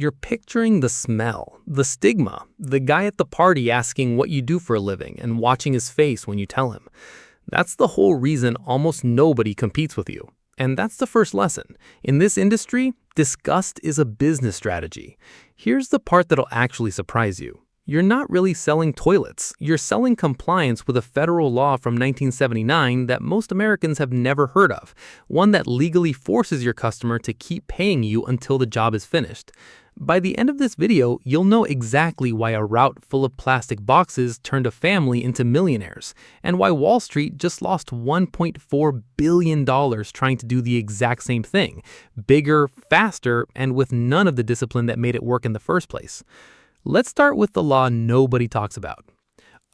you're picturing the smell, the stigma, the guy at the party asking what you do for a living and watching his face when you tell him. That's the whole reason almost nobody competes with you. And that's the first lesson. In this industry, disgust is a business strategy. Here's the part that'll actually surprise you. You're not really selling toilets. You're selling compliance with a federal law from 1979 that most Americans have never heard of, one that legally forces your customer to keep paying you until the job is finished. By the end of this video, you'll know exactly why a route full of plastic boxes turned a family into millionaires, and why Wall Street just lost $1.4 billion trying to do the exact same thing, bigger, faster, and with none of the discipline that made it work in the first place. Let's start with the law nobody talks about.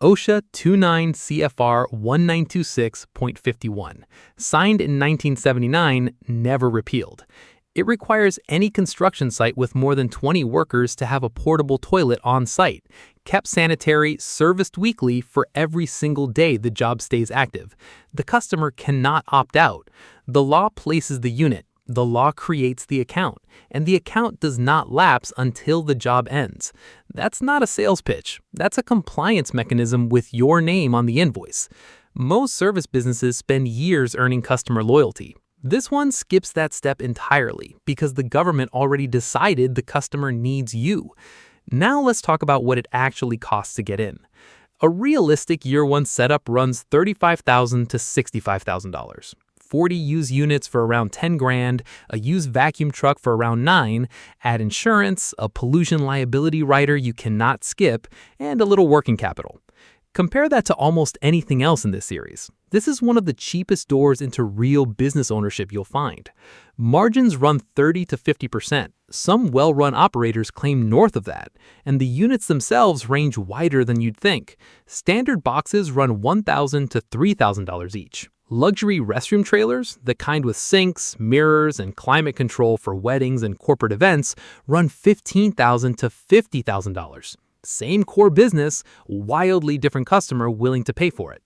OSHA 29 CFR 1926.51, signed in 1979, never repealed. It requires any construction site with more than 20 workers to have a portable toilet on site, kept sanitary, serviced weekly for every single day the job stays active. The customer cannot opt out. The law places the unit. The law creates the account, and the account does not lapse until the job ends. That's not a sales pitch. That's a compliance mechanism with your name on the invoice. Most service businesses spend years earning customer loyalty. This one skips that step entirely because the government already decided the customer needs you. Now let's talk about what it actually costs to get in. A realistic year one setup runs $35,000 to $65,000. 40 used units for around 10 grand, a used vacuum truck for around 9, add insurance, a pollution liability rider you cannot skip, and a little working capital. Compare that to almost anything else in this series. This is one of the cheapest doors into real business ownership you'll find. Margins run 30 to 50%. Some well-run operators claim north of that, and the units themselves range wider than you'd think. Standard boxes run $1,000 to $3,000 each. Luxury restroom trailers, the kind with sinks, mirrors, and climate control for weddings and corporate events, run $15,000 to $50,000. Same core business, wildly different customer willing to pay for it.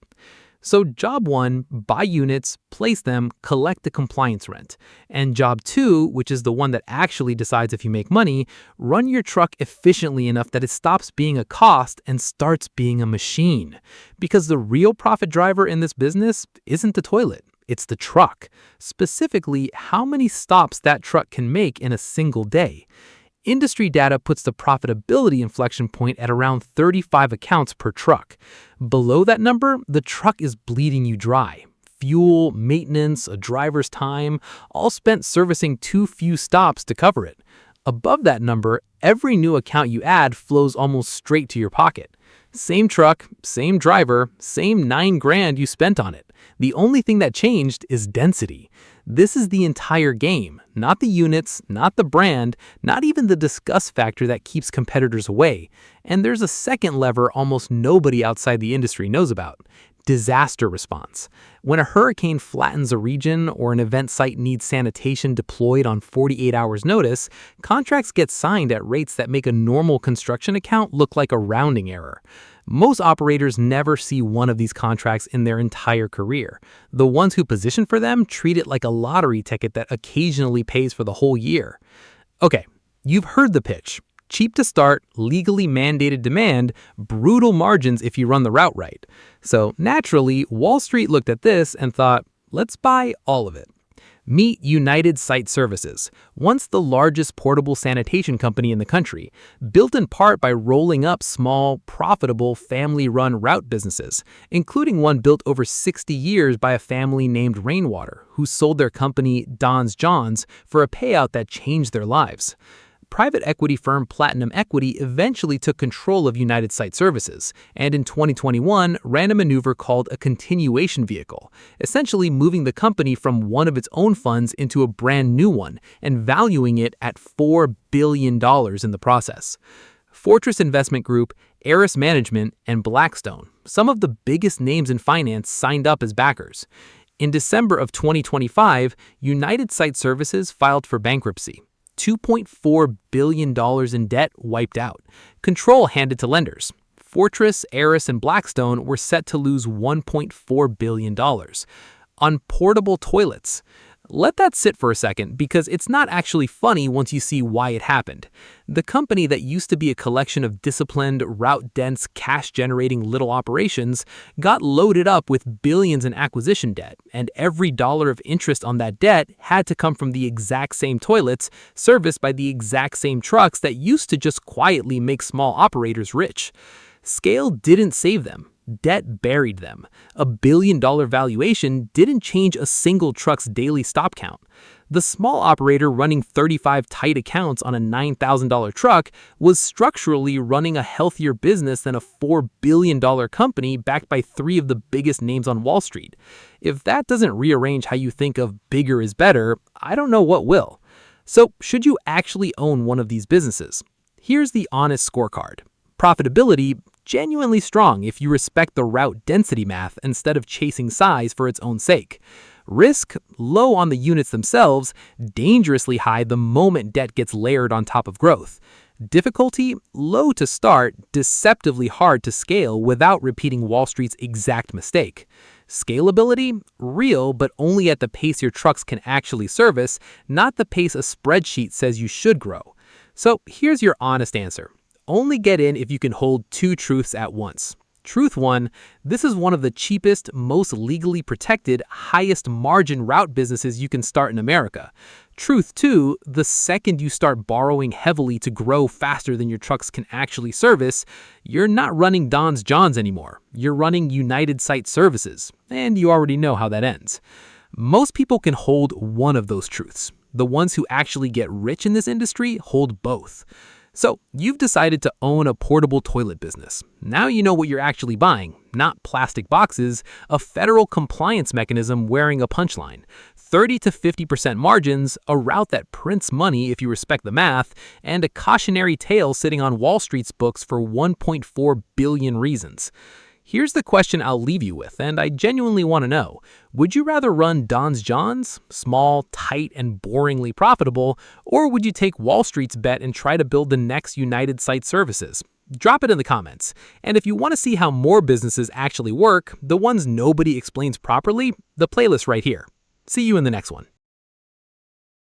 So job 1, buy units, place them, collect the compliance rent. And job 2, which is the one that actually decides if you make money, run your truck efficiently enough that it stops being a cost and starts being a machine. Because the real profit driver in this business isn't the toilet, it's the truck. Specifically, how many stops that truck can make in a single day. Industry data puts the profitability inflection point at around 35 accounts per truck. Below that number, the truck is bleeding you dry. Fuel, maintenance, a driver's time, all spent servicing too few stops to cover it. Above that number, every new account you add flows almost straight to your pocket. Same truck, same driver, same 9 grand you spent on it. The only thing that changed is density. This is the entire game, not the units, not the brand, not even the disgust factor that keeps competitors away. And there's a second lever almost nobody outside the industry knows about: disaster response. When a hurricane flattens a region or an event site needs sanitation deployed on 48 hours notice, contracts get signed at rates that make a normal construction account look like a rounding error. Most operators never see one of these contracts in their entire career. The ones who position for them treat it like a lottery ticket that occasionally pays for the whole year. Okay, you've heard the pitch. Cheap to start, legally mandated demand, brutal margins if you run the route right. So naturally, Wall Street looked at this and thought, let's buy all of it. Meet United Site Services, once the largest portable sanitation company in the country, built in part by rolling up small, profitable, family-run route businesses, including one built over 60 years by a family named Rainwater, who sold their company, Don's Johns, for a payout that changed their lives. Private equity firm Platinum Equity eventually took control of United Site Services, and in 2021 ran a maneuver called a continuation vehicle, essentially moving the company from one of its own funds into a brand new one and valuing it at $4 billion in the process. Fortress Investment Group, Eris Management, and Blackstone, some of the biggest names in finance, signed up as backers. In December of 2025, United Site Services filed for bankruptcy. $2.4 billion in debt wiped out. Control handed to lenders. Fortress, Eris, and Blackstone were set to lose $1.4 billion. On portable toilets. Let that sit for a second because it's not actually funny once you see why it happened. The company that used to be a collection of disciplined, route-dense, cash-generating little operations got loaded up with billions in acquisition debt, and every dollar of interest on that debt had to come from the exact same toilets serviced by the exact same trucks that used to just quietly make small operators rich. Scale didn't save them. Debt buried them. A billion-dollar valuation didn't change a single truck's daily stop count. The small operator running 35 tight accounts on a $9,000 truck was structurally running a healthier business than a $4 billion company backed by three of the biggest names on Wall Street. If that doesn't rearrange how you think of bigger is better, I don't know what will. So, should you actually own one of these businesses? Here's the honest scorecard. Profitability, genuinely strong if you respect the route density math instead of chasing size for its own sake. Risk, low on the units themselves, dangerously high the moment debt gets layered on top of growth. Difficulty, low to start, deceptively hard to scale without repeating Wall Street's exact mistake. Scalability, real but only at the pace your trucks can actually service, not the pace a spreadsheet says you should grow. So here's your honest answer. Only get in if you can hold two truths at once. Truth 1, this is one of the cheapest, most legally protected, highest margin route businesses you can start in America. Truth 2, the second you start borrowing heavily to grow faster than your trucks can actually service, you're not running Don's Johns anymore. You're running United Site Services, and you already know how that ends. Most people can hold one of those truths. The ones who actually get rich in this industry hold both. So, you've decided to own a portable toilet business. Now you know what you're actually buying, not plastic boxes, a federal compliance mechanism wearing a punchline, 30 to 50% margins, a route that prints money if you respect the math, and a cautionary tale sitting on Wall Street's books for 1.4 billion reasons. Here's the question I'll leave you with, and I genuinely want to know. Would you rather run Don's Johns, small, tight, and boringly profitable, or would you take Wall Street's bet and try to build the next United Site Services? Drop it in the comments. And if you want to see how more businesses actually work, the ones nobody explains properly, the playlist right here. See you in the next one.